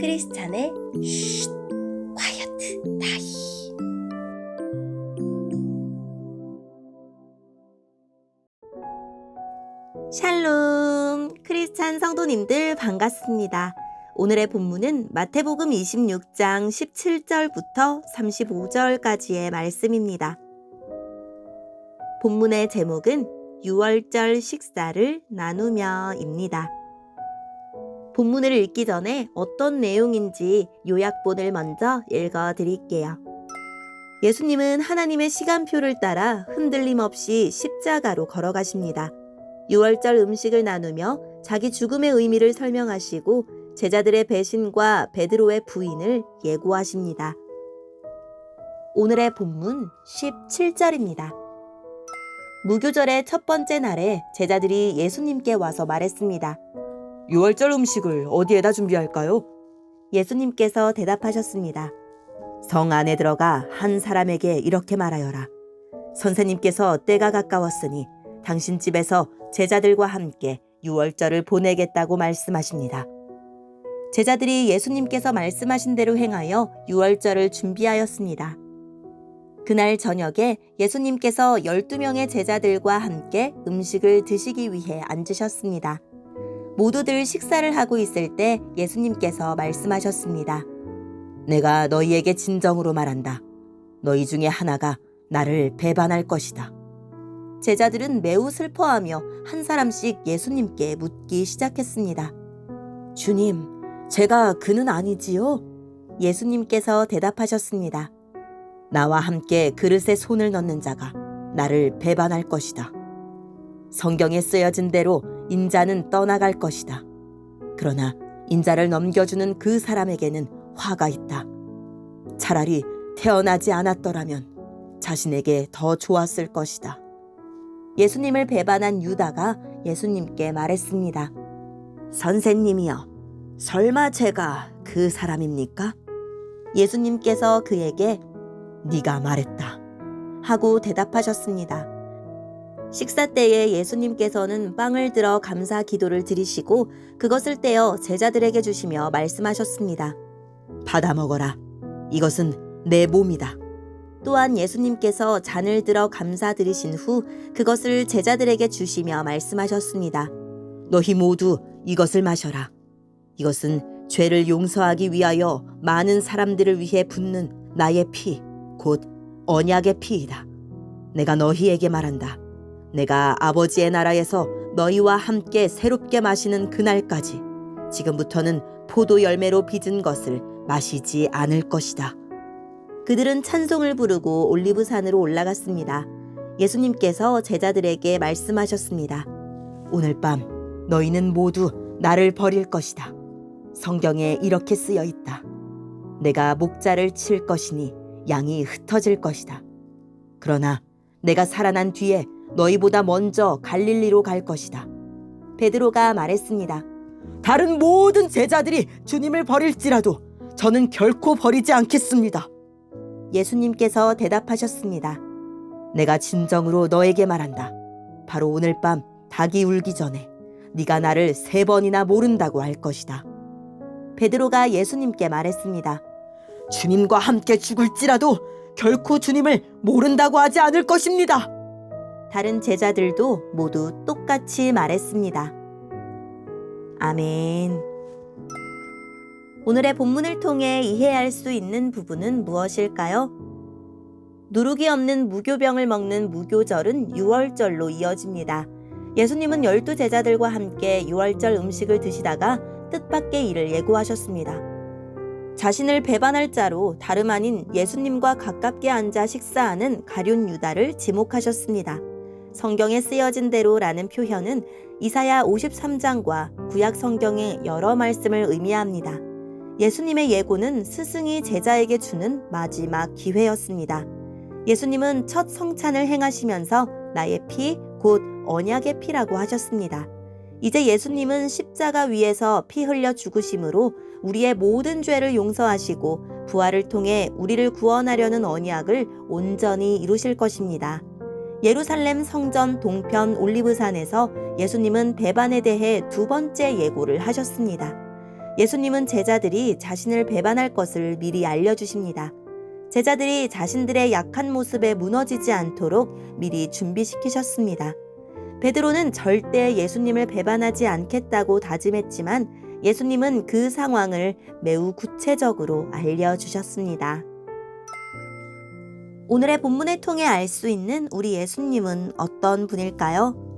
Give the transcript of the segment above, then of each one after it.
크리스찬의 쉿 콰이어트 타임. 샬롬, 크리스찬 성도님들 반갑습니다. 오늘의 본문은 마태복음 26장 17절부터 35절까지의 말씀입니다. 본문의 제목은 유월절 식사를 나누며입니다. 본문을 읽기 전에 어떤 내용인지 요약본을 먼저 읽어드릴게요. 예수님은 하나님의 시간표를 따라 흔들림 없이 십자가로 걸어가십니다. 유월절 음식을 나누며 자기 죽음의 의미를 설명하시고 제자들의 배신과 베드로의 부인을 예고하십니다. 오늘의 본문 17절입니다. 무교절의 첫 번째 날에 제자들이 예수님께 와서 말했습니다. 유월절 음식을 어디에다 준비할까요? 예수님께서 대답하셨습니다. 성 안에 들어가 한 사람에게 이렇게 말하여라. 선생님께서 때가 가까웠으니 당신 집에서 제자들과 함께 유월절을 보내겠다고 말씀하십니다. 제자들이 예수님께서 말씀하신 대로 행하여 유월절을 준비하였습니다. 그날 저녁에 예수님께서 12명의 제자들과 함께 음식을 드시기 위해 앉으셨습니다. 모두들 식사를 하고 있을 때 예수님께서 말씀하셨습니다. 내가 너희에게 진정으로 말한다. 너희 중에 하나가 나를 배반할 것이다. 제자들은 매우 슬퍼하며 한 사람씩 예수님께 묻기 시작했습니다. 주님, 제가 그는 아니지요? 예수님께서 대답하셨습니다. 나와 함께 그릇에 손을 넣는 자가 나를 배반할 것이다. 성경에 쓰여진 대로 인자는 떠나갈 것이다. 그러나 인자를 넘겨주는 그 사람에게는 화가 있다. 차라리 태어나지 않았더라면 자신에게 더 좋았을 것이다. 예수님을 배반한 유다가 예수님께 말했습니다. 선생님이여, 설마 제가 그 사람입니까? 예수님께서 그에게 네가 말했다 하고 대답하셨습니다. 식사 때에 예수님께서는 빵을 들어 감사 기도를 드리시고 그것을 떼어 제자들에게 주시며 말씀하셨습니다. 받아 먹어라. 이것은 내 몸이다. 또한 예수님께서 잔을 들어 감사드리신 후 그것을 제자들에게 주시며 말씀하셨습니다. 너희 모두 이것을 마셔라. 이것은 죄를 용서하기 위하여 많은 사람들을 위해 붓는 나의 피, 곧 언약의 피이다. 내가 너희에게 말한다. 내가 아버지의 나라에서 너희와 함께 새롭게 마시는 그날까지 지금부터는 포도 열매로 빚은 것을 마시지 않을 것이다. 그들은 찬송을 부르고 올리브산으로 올라갔습니다. 예수님께서 제자들에게 말씀하셨습니다. 오늘 밤 너희는 모두 나를 버릴 것이다. 성경에 이렇게 쓰여 있다. 내가 목자를 칠 것이니 양이 흩어질 것이다. 그러나 내가 살아난 뒤에 너희보다 먼저 갈릴리로 갈 것이다. 베드로가 말했습니다. 다른 모든 제자들이 주님을 버릴지라도 저는 결코 버리지 않겠습니다. 예수님께서 대답하셨습니다. 내가 진정으로 너에게 말한다. 바로 오늘 밤 닭이 울기 전에 네가 나를 3번이나 모른다고 할 것이다. 베드로가 예수님께 말했습니다. 주님과 함께 죽을지라도 결코 주님을 모른다고 하지 않을 것입니다. 다른 제자들도 모두 똑같이 말했습니다. 아멘. 오늘의 본문을 통해 이해할 수 있는 부분은 무엇일까요? 누룩이 없는 무교병을 먹는 무교절은 유월절로 이어집니다. 예수님은 12제자들과 함께 유월절 음식을 드시다가 뜻밖의 일을 예고하셨습니다. 자신을 배반할 자로 다름 아닌 예수님과 가깝게 앉아 식사하는 가룟 유다를 지목하셨습니다. 성경에 쓰여진 대로라는 표현은 이사야 53장과 구약 성경의 여러 말씀을 의미합니다. 예수님의 예고는 스승이 제자에게 주는 마지막 기회였습니다. 예수님은 첫 성찬을 행하시면서 나의 피, 곧 언약의 피라고 하셨습니다. 이제 예수님은 십자가 위에서 피 흘려 죽으심으로 우리의 모든 죄를 용서하시고 부활을 통해 우리를 구원하려는 언약을 온전히 이루실 것입니다. 예루살렘 성전 동편 올리브산에서 예수님은 배반에 대해 두 번째 예고를 하셨습니다. 예수님은 제자들이 자신을 배반할 것을 미리 알려주십니다. 제자들이 자신들의 약한 모습에 무너지지 않도록 미리 준비시키셨습니다. 베드로는 절대 예수님을 배반하지 않겠다고 다짐했지만 예수님은 그 상황을 매우 구체적으로 알려주셨습니다. 오늘의 본문을 통해 알 수 있는 우리 예수님은 어떤 분일까요?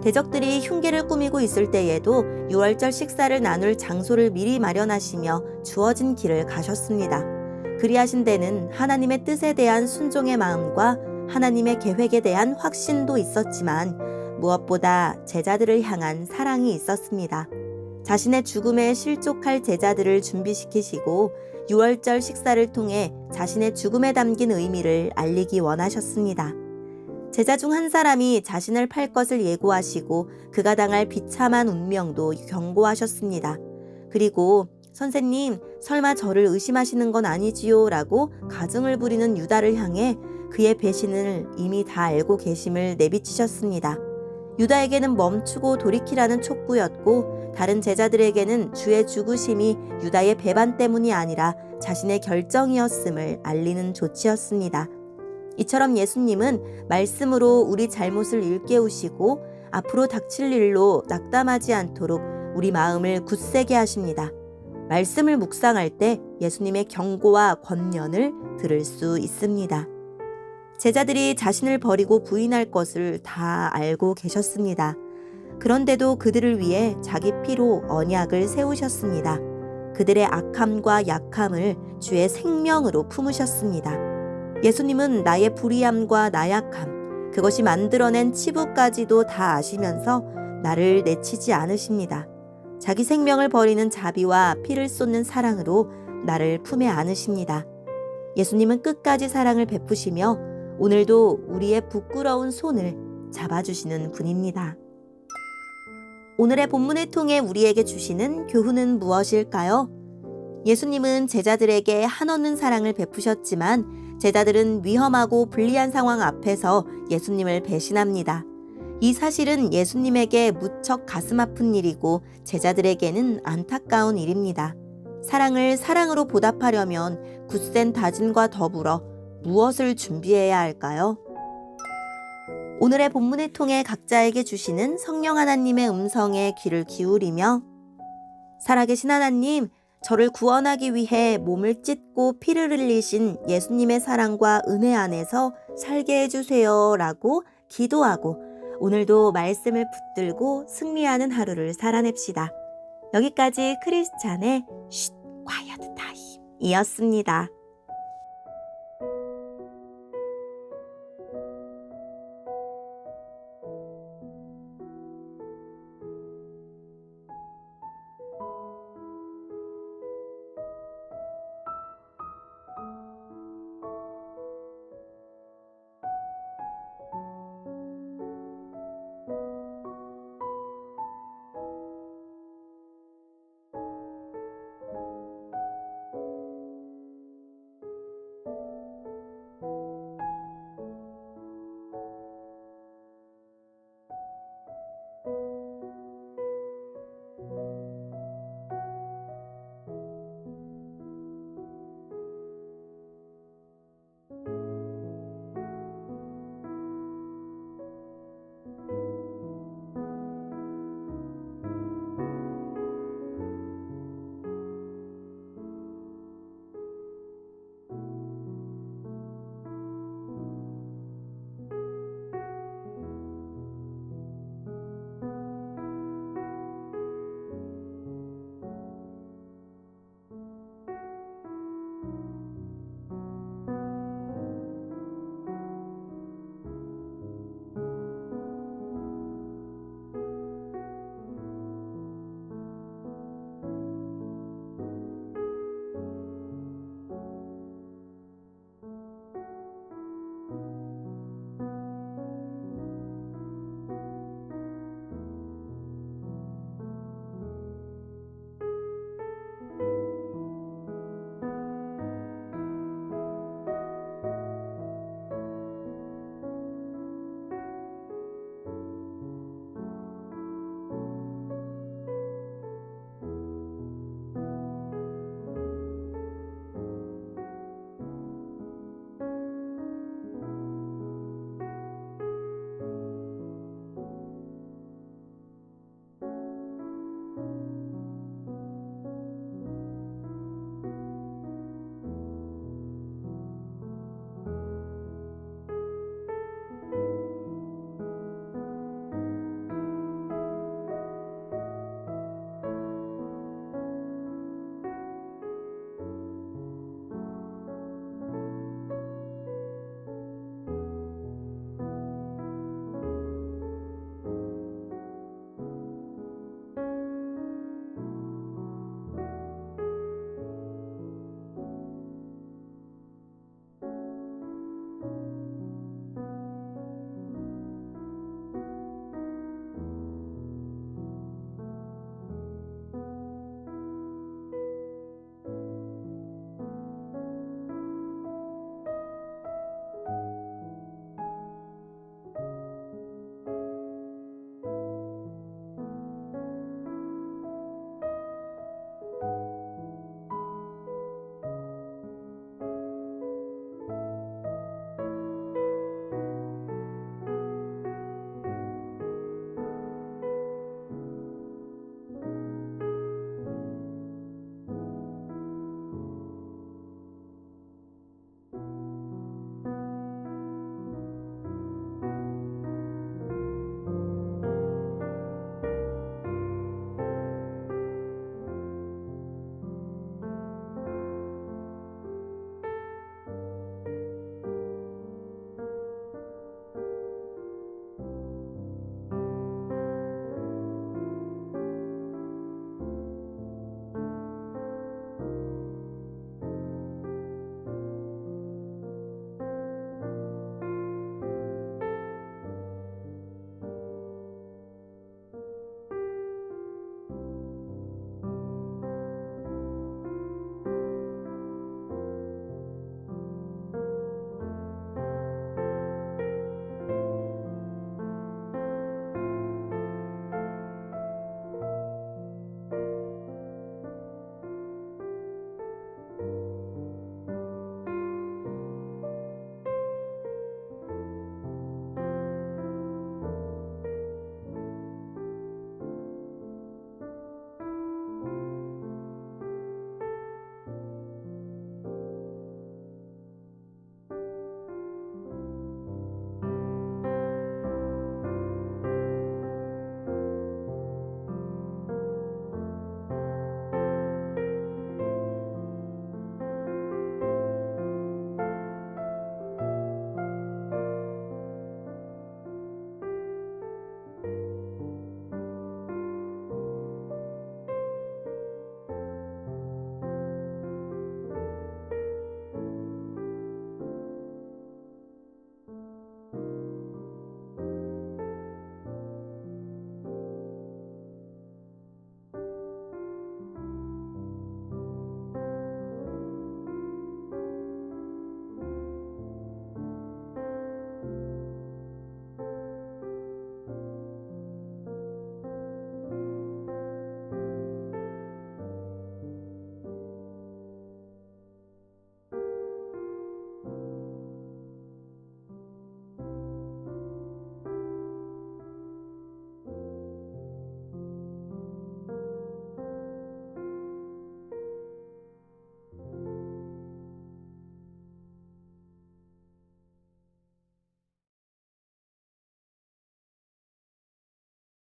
대적들이 흉기를 꾸미고 있을 때에도 유월절 식사를 나눌 장소를 미리 마련하시며 주어진 길을 가셨습니다. 그리하신 데는 하나님의 뜻에 대한 순종의 마음과 하나님의 계획에 대한 확신도 있었지만 무엇보다 제자들을 향한 사랑이 있었습니다. 자신의 죽음에 실족할 제자들을 준비시키시고 유월절 식사를 통해 자신의 죽음에 담긴 의미를 알리기 원하셨습니다. 제자 중 한 사람이 자신을 팔 것을 예고하시고 그가 당할 비참한 운명도 경고하셨습니다. 그리고 선생님, 설마 저를 의심하시는 건 아니지요? 라고 가증을 부리는 유다를 향해 그의 배신을 이미 다 알고 계심을 내비치셨습니다. 유다에게는 멈추고 돌이키라는 촉구였고 다른 제자들에게는 주의 죽으심이 유다의 배반 때문이 아니라 자신의 결정이었음을 알리는 조치였습니다. 이처럼 예수님은 말씀으로 우리 잘못을 일깨우시고 앞으로 닥칠 일로 낙담하지 않도록 우리 마음을 굳세게 하십니다. 말씀을 묵상할 때 예수님의 경고와 권면을 들을 수 있습니다. 제자들이 자신을 버리고 부인할 것을 다 알고 계셨습니다. 그런데도 그들을 위해 자기 피로 언약을 세우셨습니다. 그들의 악함과 약함을 주의 생명으로 품으셨습니다. 예수님은 나의 불의함과 나약함, 그것이 만들어낸 치부까지도 다 아시면서 나를 내치지 않으십니다. 자기 생명을 버리는 자비와 피를 쏟는 사랑으로 나를 품에 안으십니다. 예수님은 끝까지 사랑을 베푸시며 오늘도 우리의 부끄러운 손을 잡아주시는 분입니다. 오늘의 본문을 통해 우리에게 주시는 교훈은 무엇일까요? 예수님은 제자들에게 한없는 사랑을 베푸셨지만 제자들은 위험하고 불리한 상황 앞에서 예수님을 배신합니다. 이 사실은 예수님에게 무척 가슴 아픈 일이고 제자들에게는 안타까운 일입니다. 사랑을 사랑으로 보답하려면 굳센 다짐과 더불어 무엇을 준비해야 할까요? 오늘의 본문을 통해 각자에게 주시는 성령 하나님의 음성에 귀를 기울이며 살아계신 하나님, 저를 구원하기 위해 몸을 찢고 피를 흘리신 예수님의 사랑과 은혜 안에서 살게 해주세요 라고 기도하고 오늘도 말씀을 붙들고 승리하는 하루를 살아냅시다. 여기까지 크리스찬의 쉿 콰이어트 타임이었습니다.